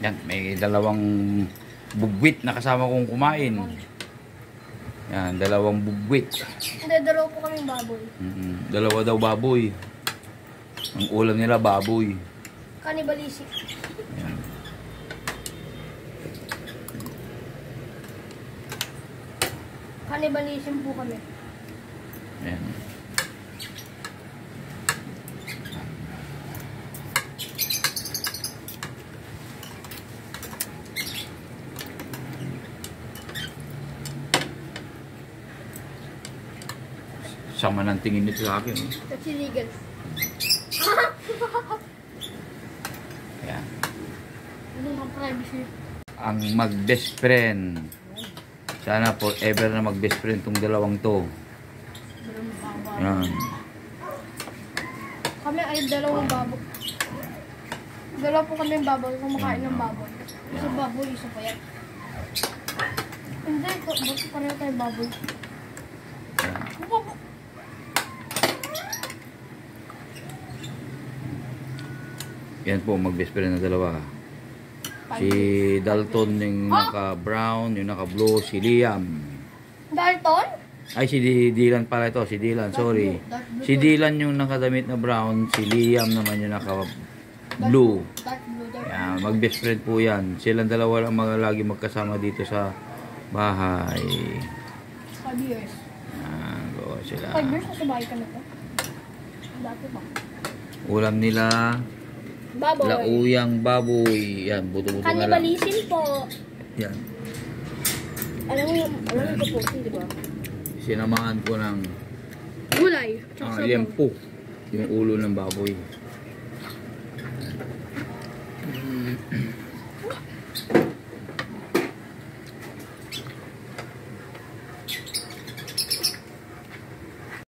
Yan, may dalawang bugwit na kasama kong kumain. Yan, dalawang bugwit. Hindi, dalawa po kaming baboy. Dalawa daw baboy. Ang ulam nila baboy. Cannibalistic. Yan. Cannibalism po kami. Yan. Sama ng tingin nito sa akin. That's illegal. Yan. Ano ang privacy? Ang mag-best friend. Sana forever na mag-best friend tong dalawang to. Yan. Kami ay dalawang baboy. Dalawa po kami yung baboy. Kumakain ng baboy. Isa baboy, isa pa yan. Hindi, bakit pareho tayo baboy? Yan po, mag-best friend na dalawa. Si Dalton yung naka-brown, yung naka-blue, si Liam. Dalton? Ay, si Dylan pala ito, si Dylan, sorry. Si Dylan yung nakadamit na brown, si Liam naman yung naka-blue. Yan, mag-best friend po yan. Silang dalawa lang lagi magkasama dito sa bahay. 5 years. Yan, go sila. 5 years sa bahay ka na to? Dati pa. Ulam nila, Baboy. lauyang baboy. Yan, buto-buto na lang. Cannibalism po. Yan. Alam mo po, di ba? Sinamahan ko ng Gulay. lempo. Yung ulo ng baboy.